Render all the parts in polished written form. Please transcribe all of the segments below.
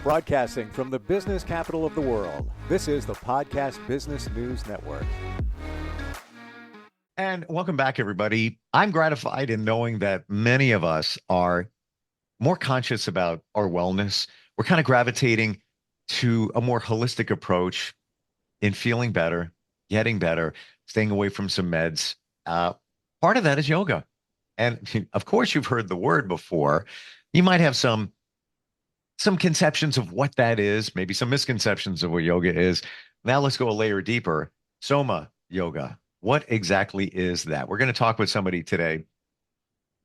Broadcasting from the business capital of the world, this is the Podcast Business News Network. And welcome back, everybody. I'm gratified in knowing that many of us are more conscious about our wellness. We're kind of gravitating to a more holistic approach in feeling better, getting better, staying away from some meds. Part of that is yoga. And of course, you've heard the word before. You might have some conceptions of what that is, maybe some misconceptions of what yoga is. Now let's go a layer deeper. Soma yoga. What exactly is that? We're going to talk with somebody today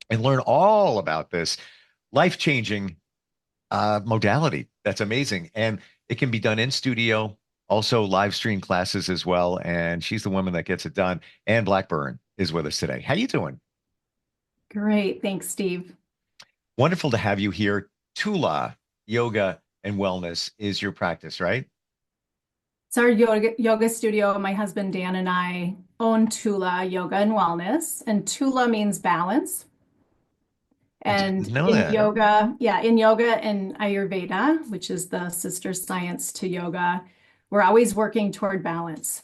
and learn all about this life-changing modality. That's amazing. And it can be done in studio, also live stream classes as well. And she's the woman that gets it done. Ann Blackburn is with us today. How you doing? Great. Thanks, Steve. Wonderful to have you here. Tula Yoga and Wellness is your practice, right? It's our yoga studio. My husband Dan and I own Tula Yoga and Wellness, and Tula means balance. I And didn't know in that. yoga and Ayurveda, which is the sister science to yoga, we're always working toward balance.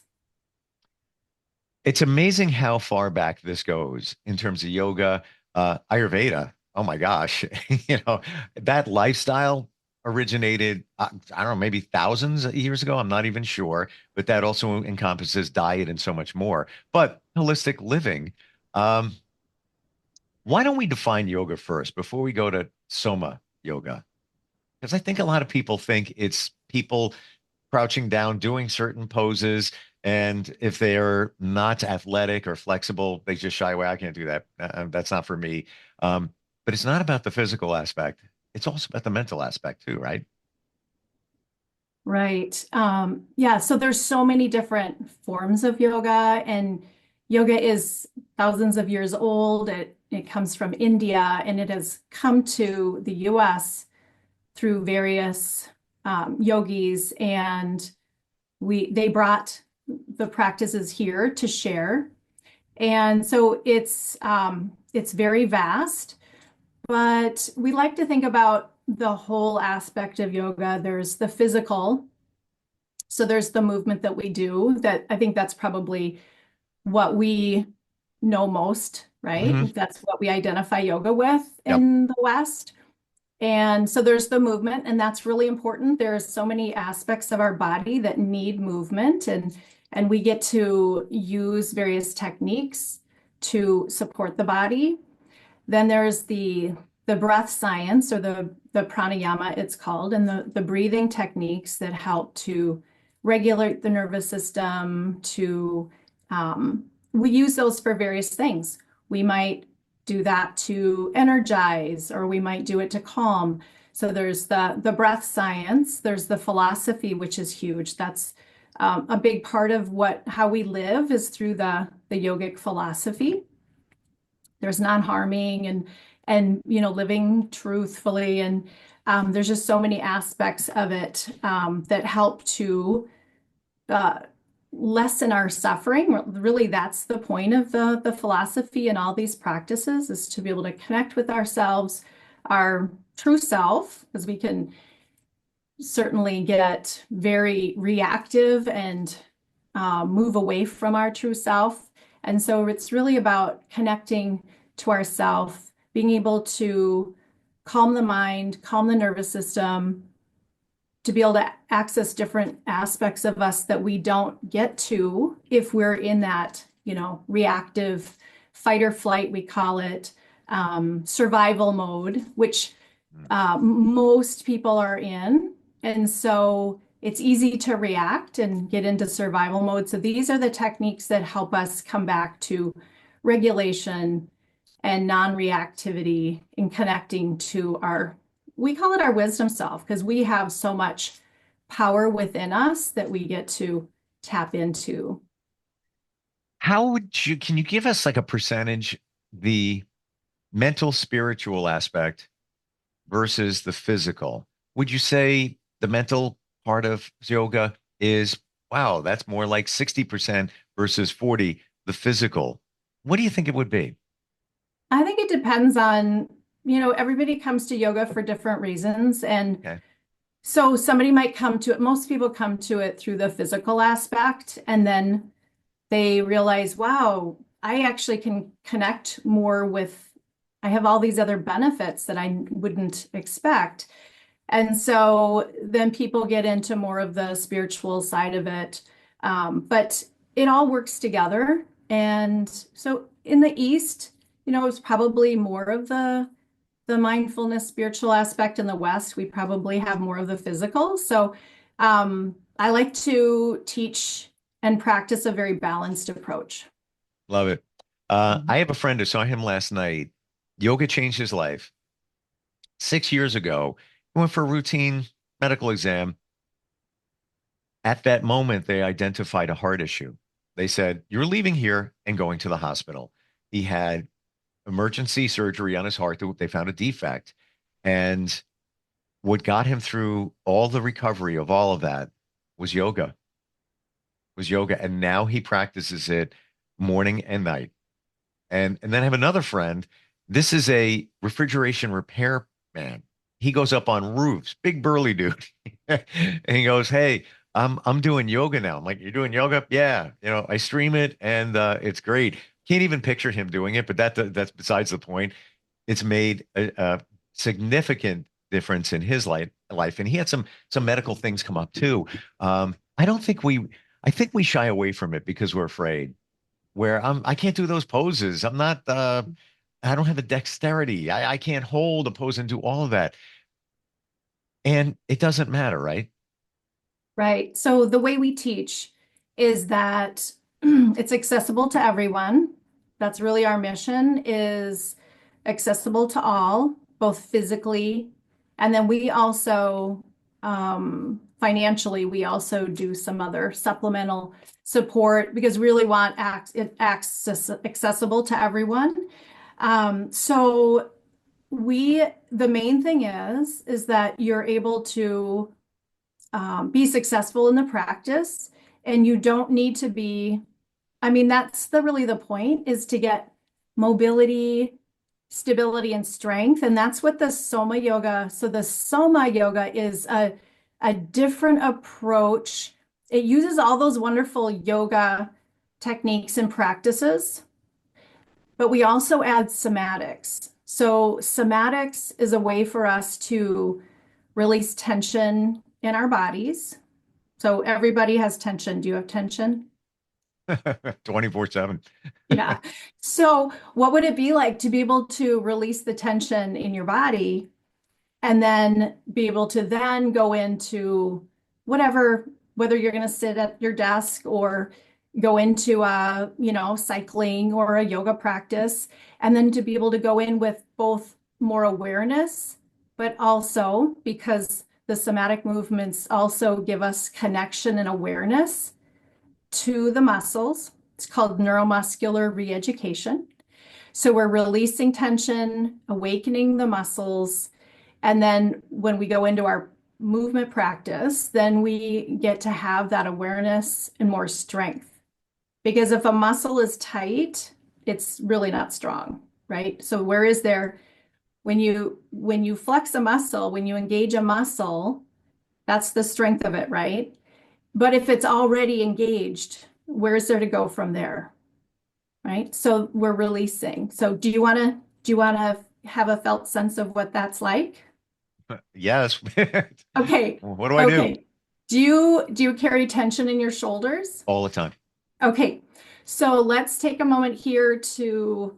It's amazing how far back this goes in terms of yoga, Ayurveda. Oh my gosh, that lifestyle originated, I don't know, maybe thousands of years ago. I'm not even sure, but that also encompasses diet and so much more. But holistic living. Um, why don't we define yoga first before we go to Soma yoga? Because I think a lot of people think it's people crouching down, doing certain poses. And if they're not athletic or flexible, they just shy away. I can't do that. That's not for me. Um, but it's not about the physical aspect. It's also about the mental aspect too, right? Right. Yeah, so there's so many different forms of yoga, and yoga is thousands of years old. It comes from India, and it has come to the US through various yogis, and they brought the practices here to share. And so it's very vast, but we like to think about the whole aspect of yoga. There's the physical. So there's the movement that we do, that I think that's probably what we know most, right? Hmm. That's what we identify yoga with Yep. in the West. And so there's the movement, and that's really important. There's so many aspects of our body that need movement, and we get to use various techniques to support the body. Then there's the breath science, or the pranayama it's called, and the breathing techniques that help to regulate the nervous system. We use those for various things. We might do that to energize, or we might do it to calm. So there's the breath science, there's the philosophy, which is huge. That's a big part of how we live is through the yogic philosophy. There's non-harming and living truthfully, and there's just so many aspects of it that help to uh, lessen our suffering. Really, that's the point of the philosophy and all these practices, is to be able to connect with ourselves, our true self, because we can certainly get very reactive and move away from our true self. And so it's really about connecting to ourself, being able to calm the mind, calm the nervous system, to be able to access different aspects of us that we don't get to if we're in that, reactive fight or flight, we call it, survival mode, which most people are in. And so it's easy to react and get into survival mode. So these are the techniques that help us come back to regulation and non-reactivity in connecting to we call it our wisdom self, because we have so much power within us that we get to tap into. Can you give us like a percentage, the mental, spiritual aspect versus the physical? Would you say the mental part of yoga is, wow, that's more like 60% versus 40, the physical? What do you think it would be? I think it depends on, everybody comes to yoga for different reasons. And Okay. So somebody might come to it, most people come to it through the physical aspect, and then they realize, wow, I actually can connect more with, I have all these other benefits that I wouldn't expect. And so then people get into more of the spiritual side of it. But it all works together. And so in the East, it's probably more of the mindfulness spiritual aspect. In the West, we probably have more of the physical. So I like to teach and practice a very balanced approach. Love it. I have a friend who saw him last night. Yoga changed his life. 6 years ago, he went for a routine medical exam. At that moment, they identified a heart issue. They said, "You're leaving here and going to the hospital." He had emergency surgery on his heart. They found a defect. And what got him through all the recovery of all of that was yoga, And now he practices it morning and night. And then I have another friend. This is a refrigeration repair man. He goes up on roofs, big burly dude. And he goes, "Hey, I'm doing yoga now." I'm like, "You're doing yoga?" "Yeah, I stream it and it's great." Can't even picture him doing it, but that's besides the point. It's made a significant difference in his life, and he had some medical things come up too. I don't think I think we shy away from it because we're afraid. Where I can't do those poses. I'm not. I don't have the dexterity. I can't hold a pose and do all of that. And it doesn't matter, right? Right. So the way we teach is that it's accessible to everyone. That's really our mission, is accessible to all, both physically, and then we also financially, we also do some other supplemental support because we really want it accessible to everyone. So the main thing is that you're able to be successful in the practice, and you don't need to be, I mean, that's really the point, is to get mobility, stability, and strength. And that's what the SomaYoga. So the SomaYoga is a different approach. It uses all those wonderful yoga techniques and practices, but we also add somatics. So somatics is a way for us to release tension in our bodies. So everybody has tension. Do you have tension? 24/7. Yeah. So what would it be like to be able to release the tension in your body and then be able to then go into whatever, whether you're going to sit at your desk or go into cycling or a yoga practice, and then to be able to go in with both more awareness, but also because the somatic movements also give us connection and awareness to the muscles. It's called neuromuscular re-education. So we're releasing tension, awakening the muscles, and then when we go into our movement practice, then we get to have that awareness and more strength. Because if a muscle is tight, it's really not strong, right? So where is there, when you flex a muscle, when you engage a muscle, that's the strength of it, right? But if it's already engaged, where is there to go from there? Right? So we're releasing. So do you want to have a felt sense of what that's like? Yes. Okay. What do I do? Okay. Do you carry tension in your shoulders? All the time. Okay. So let's take a moment here to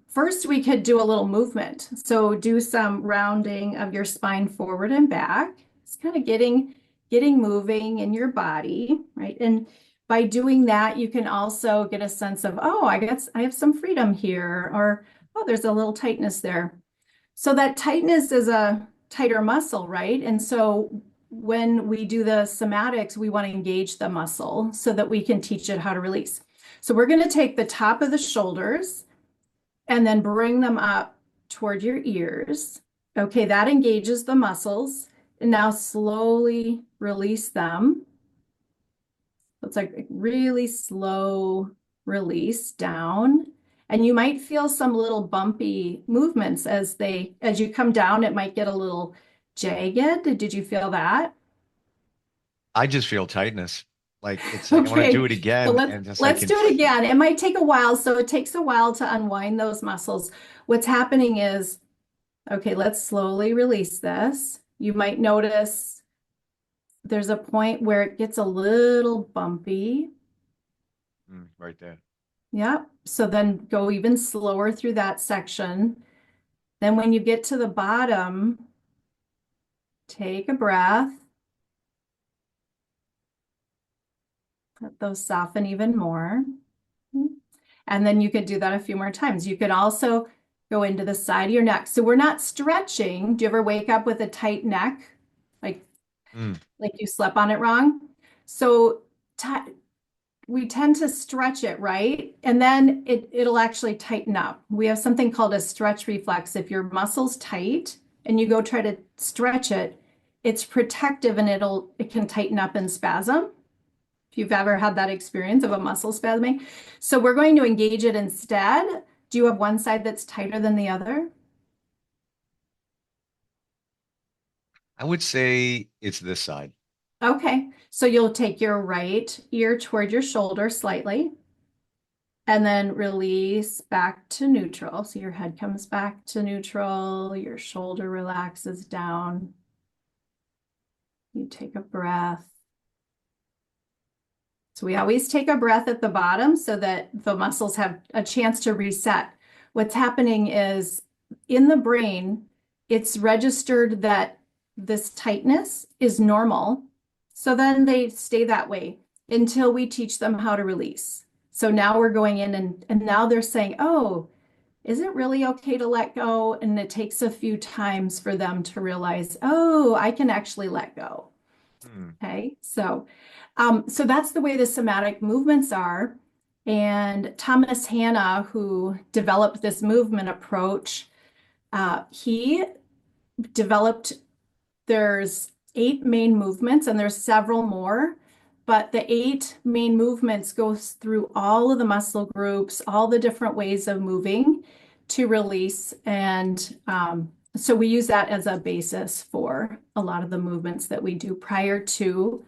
first we could do a little movement. So do some rounding of your spine forward and back. It's kind of getting moving in your body, right? And by doing that, you can also get a sense of, oh, I guess I have some freedom here, or oh, there's a little tightness there. So that tightness is a tighter muscle, right? And so when we do the somatics, we want to engage the muscle so that we can teach it how to release. So we're going to take the top of the shoulders and then bring them up toward your ears. Okay, that engages the muscles. And now slowly release them. So it's like a really slow release down. And you might feel some little bumpy movements as you come down. It might get a little jagged. Did you feel that? I just feel tightness. Like it's like I want to do Okay, it so again, and just I let's can. do it again. It might take a while, so it takes a while to unwind those muscles. What's happening is, okay, let's slowly release this. You might notice there's a point where it gets a little bumpy. Right there. Yep. So then go even slower through that section. Then when you get to the bottom, take a breath. Let those soften even more. And then you could do that a few more times. You could also go into the side of your neck. So we're not stretching. Do you ever wake up with a tight neck? Like, Mm. like you slept on it wrong? So we tend to stretch it, right? And then it'll actually tighten up. We have something called a stretch reflex. If your muscle's tight and you go try to stretch it, it's protective and it can tighten up and spasm. If you've ever had that experience of a muscle spasming. So we're going to engage it instead. Do you have one side that's tighter than the other? I would say it's this side. Okay, so you'll take your right ear toward your shoulder slightly and then release back to neutral. So your head comes back to neutral, your shoulder relaxes down. You take a breath. So we always take a breath at the bottom so that the muscles have a chance to reset. What's happening is in the brain, it's registered that this tightness is normal. So then they stay that way until we teach them how to release. So now we're going in and now they're saying, oh, is it really okay to let go? And it takes a few times for them to realize, oh, I can actually let go. Okay, so that's the way the somatic movements are. And Thomas Hanna, who developed this movement approach, he developed, there's 8 main movements and there's several more, but the 8 main movements goes through all of the muscle groups, all the different ways of moving to release. And so we use that as a basis for a lot of the movements that we do prior to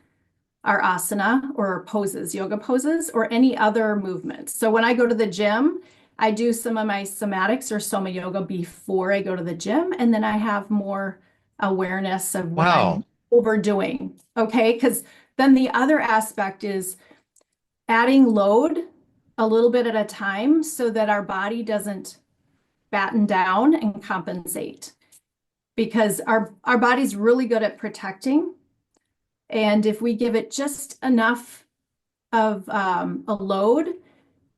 our asana or poses, yoga poses, or any other movements. So when I go to the gym, I do some of my somatics or SomaYoga before I go to the gym, and then I have more awareness of what Wow. I'm overdoing. Okay, because then the other aspect is adding load a little bit at a time so that our body doesn't batten down and compensate. Because our body's really good at protecting. And if we give it just enough of a load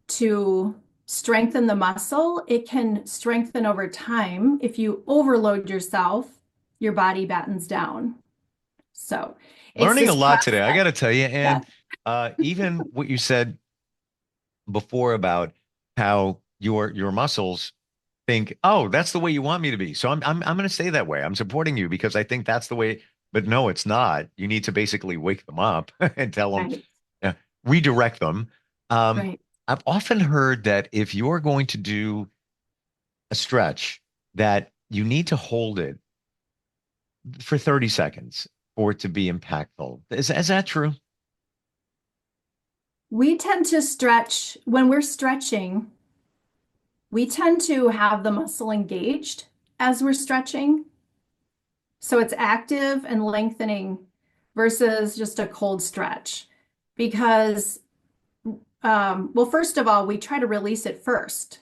to strengthen the muscle, it can strengthen over time. If you overload yourself, your body battens down. So it's Learning a this lot today, I process. got to tell you. Yeah. And even what you said before about how your muscles think, oh, that's the way you want me to be. So I'm going to stay that way. I'm supporting you because I think that's the way. But no, it's not. You need to basically wake them up and tell them, Right. redirect them. Um, Right. I've often heard that if you're going to do a stretch, that you need to hold it for 30 seconds for it to be impactful. Is that true? We tend to stretch when we're stretching, we tend to have the muscle engaged as we're stretching. So it's active and lengthening versus just a cold stretch. Because, well, first of all, we try to release it first.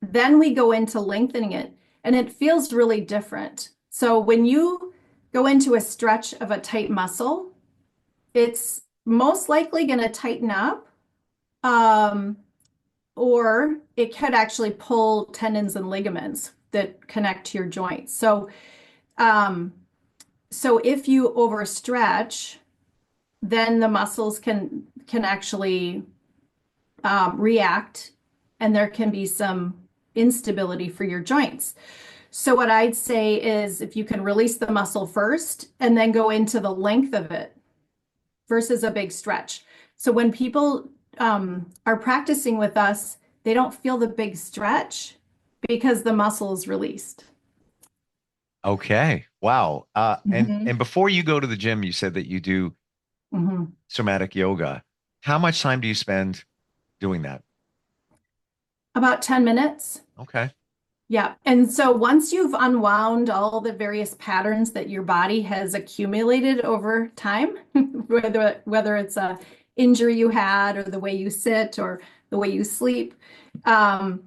Then we go into lengthening it, and it feels really different. So when you go into a stretch of a tight muscle, it's most likely going to tighten up, um, or it could actually pull tendons and ligaments that connect to your joints. Um, so if you overstretch, then the muscles can actually react, and there can be some instability for your joints. So what I'd say is if you can release the muscle first and then go into the length of it versus a big stretch. So when people are practicing with us, they don't feel the big stretch because the muscle is released. Okay. Wow. And Mhm. before you go to the gym, you said that you do Mhm. somatic yoga. How much time do you spend doing that? About 10 minutes. Okay. Yeah. And so once you've unwound all the various patterns that your body has accumulated over time, whether it's a injury you had or the way you sit or the way you sleep, um,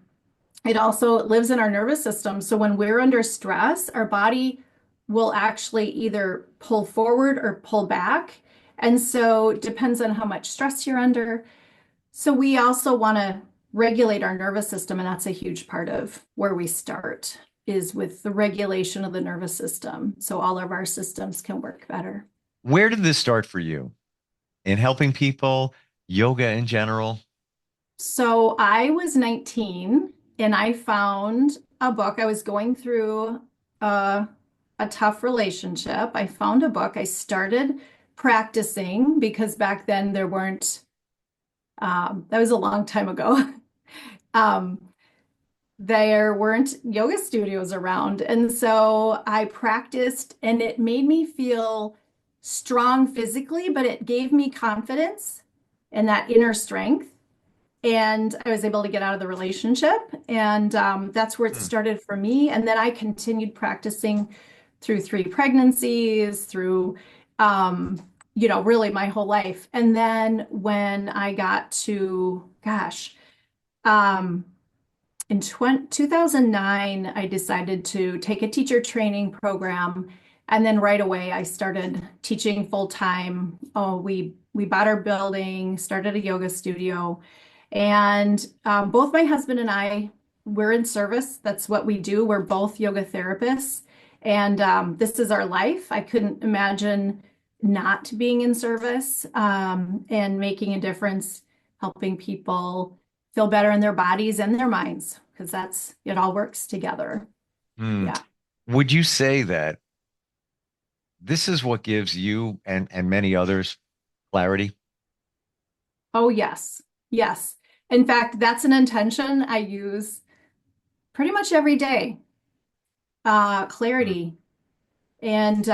it also lives in our nervous system. So when we're under stress, our body will actually either pull forward or pull back. And so it depends on how much stress you're under. So we also want to regulate our nervous system, and that's a huge part of where we start is with the regulation of the nervous system, so all of our systems can work better. Where did this start for you? In helping people, yoga in general? So I was 19 and I found a book. I was going through a, a tough relationship. I found a book. I started practicing because back then there weren't, that was a long time ago. Um, there weren't yoga studios around. And so I practiced and it made me feel strong physically, but it gave me confidence and that inner strength. And I was able to get out of the relationship. And that's where it Hmm. started for me. And then I continued practicing through 3 pregnancies, through, really my whole life. And then when I got to, gosh, um, in 2009, I decided to take a teacher training program, and then right away I started teaching full time. Oh, we bought our building, started a yoga studio, and both my husband and I we're in service. That's what we do. We're both yoga therapists, and this is our life. I couldn't imagine not being in service and making a difference, helping people feel better in their bodies and their minds because that's it all works together. Hmm. Yeah. Would you say that this is what gives you and many others clarity? Oh, yes. Yes. In fact, that's an intention I use pretty much every day. Hmm. Clarity and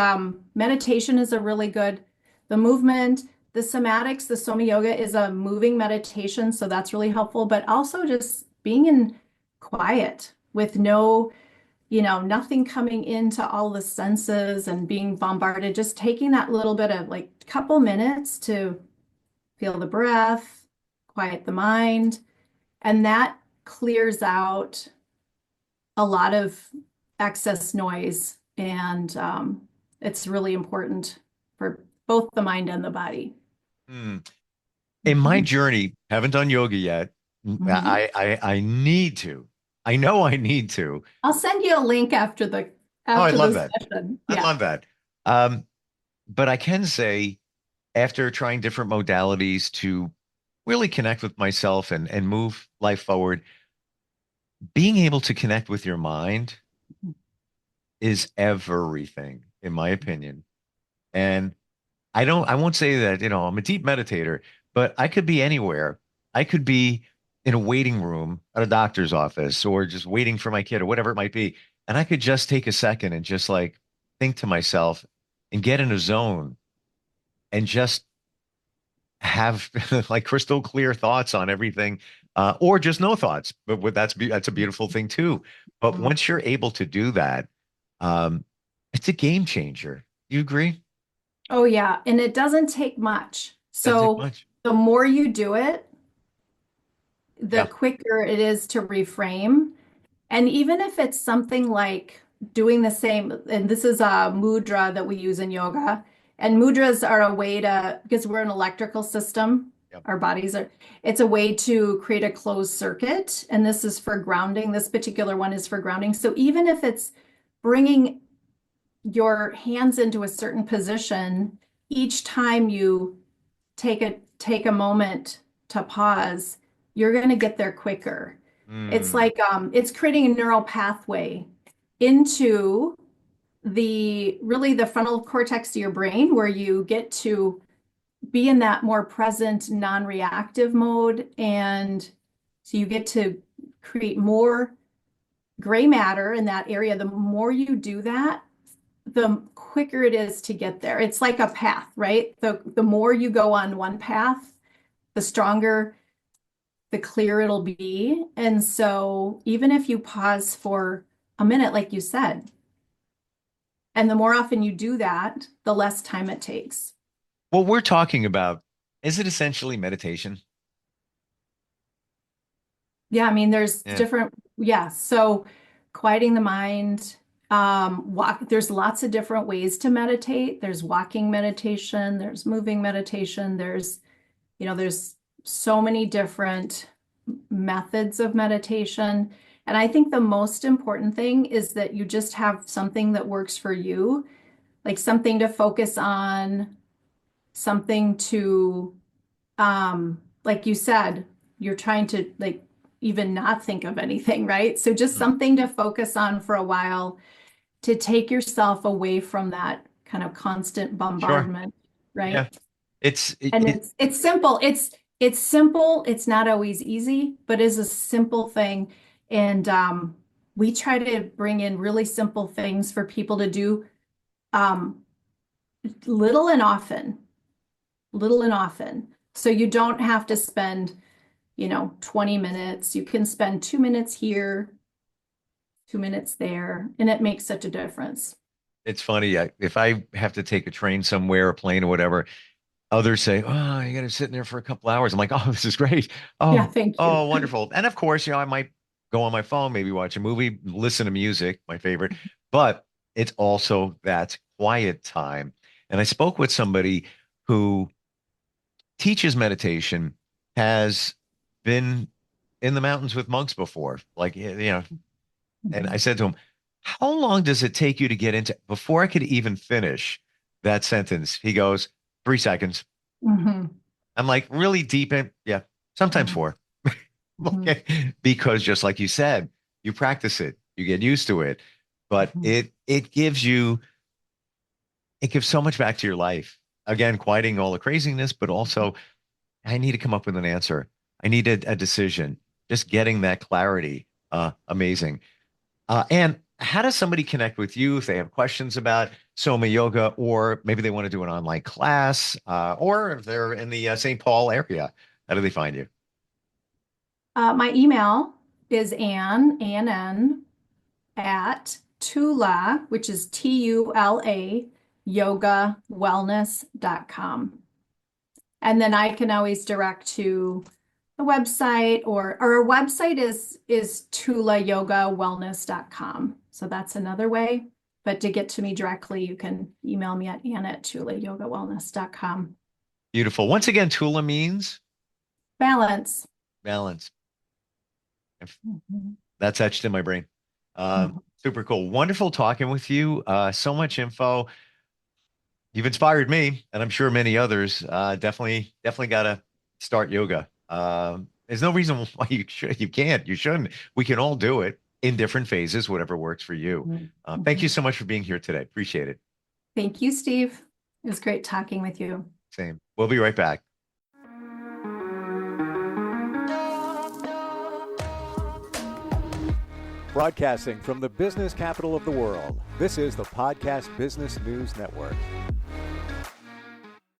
meditation is a really good, the movement, the somatics, the Soma Yoga is a moving meditation. So that's really helpful, but also just being in quiet with nothing coming into all the senses and being bombarded, just taking that little bit of like couple minutes to feel the breath, quiet the mind, and that clears out a lot of excess noise. And it's really important for both the mind and the body. Hmm. In my Mhm. journey, haven't done yoga yet. Mhm. I need to. I know I need to. I'll send you a link after the Oh, I'd after love the that. session. I'd Yeah. love that. Um, but I can say after trying different modalities to really connect with myself and move life forward, being able to connect with your mind is everything, in my opinion. And I won't say that, I'm a deep meditator, but I could be anywhere. I could be in a waiting room at a doctor's office or just waiting for my kid or whatever it might be. And I could just take a second and just like think to myself and get in a zone and just have like crystal clear thoughts on everything, or just no thoughts. But that's a beautiful thing too. But Mhm. once you're able to do that, um, it's a game changer. You agree? Oh, yeah. And it doesn't take much. Doesn't take So much. the more you do it, the Yeah. quicker it is to reframe. And even if it's something like doing the same, and this is a mudra that we use in yoga, and mudras are a way to, because we're an electrical system, Yep. our bodies are, it's a way to create a closed circuit. And this is for grounding. This particular one is for grounding. So even if it's bringing your hands into a certain position, each time you take a moment to pause, you're going to get there quicker. It's Mm, like it's creating a neural pathway into the frontal cortex of your brain where you get to be in that more present, non-reactive mode. And so you get to create more gray matter in that area. The more you do that, the quicker it is to get there. It's like a path, right? The more you go on one path, the stronger, the clearer it'll be. And so even if you pause for a minute, like you said, and the more often you do that, the less time it takes. What we're talking about, is it essentially meditation? Yeah, I mean, there's Yeah, different, yeah. So quieting the mind, there's lots of different ways to meditate. There's walking meditation, there's moving meditation, there's so many different methods of meditation. And I think the most important thing is that you just have something that works for you, like something to focus on, something to, like you said, you're trying to like even not think of anything, right? So just mm, something to focus on for a while to take yourself away from that kind of constant sure. bombardment, right? Yeah. It's it, And it it's simple. It's simple. It's not always easy, but it's a simple thing. And we try to bring in really simple things for people to do um, little and often, little and often. So you don't have to spend 20 minutes. You can spend 2 minutes here, 2 minutes there, and it makes such a difference. it's funny. If I have to take a train somewhere, a plane or whatever, others say, "Oh, you got to sit in there for a couple hours." I'm like, "Oh, this is great. Yeah, Oh, thank you. oh, wonderful." And of course, I might go on my phone, maybe watch a movie, listen to music, my favorite. But it's also that quiet time. And I spoke with somebody who teaches meditation, has been in the mountains with monks before, and I Mhm. said to him, "How long does it take you to get into?" Before I could even finish that sentence, he goes, "3 seconds." Mhm. I'm like, really deep in? Yeah, sometimes Mhm. four. Mhm. Okay. Because just like you said, you practice it, you get used to it, but Mhm. it gives so much back to your life. Again, quieting all the craziness, but also I need to come up with an answer. I need a decision. Just getting that clarity. Amazing. And how does somebody connect with you if they have questions about Soma Yoga, or maybe they want to do an online class, or if they're in the St. Paul area? How do they find you? My email is Ann, at Tula, which is Tula, yogawellness.com. And then I can always direct to the website or our website is tulayogawellness.com. So that's another way. But to get to me directly, you can email me at ann@tulayogawellness.com. Beautiful. Once again, Tula means Balance. balance. Mhm. That's etched in my brain. Mhm. Super cool. Wonderful talking with you. So much info. You've inspired me, and I'm sure many others. Definitely got to start yoga. There's no reason why you can't, you shouldn't. We can all do it in different phases, whatever works for you. Mhm. Thank you Mhm. so much for being here today. Appreciate it. Thank you, Steve. It was great talking with you. Same. We'll be right back. Broadcasting from the business capital of the world, this is the Podcast Business News Network.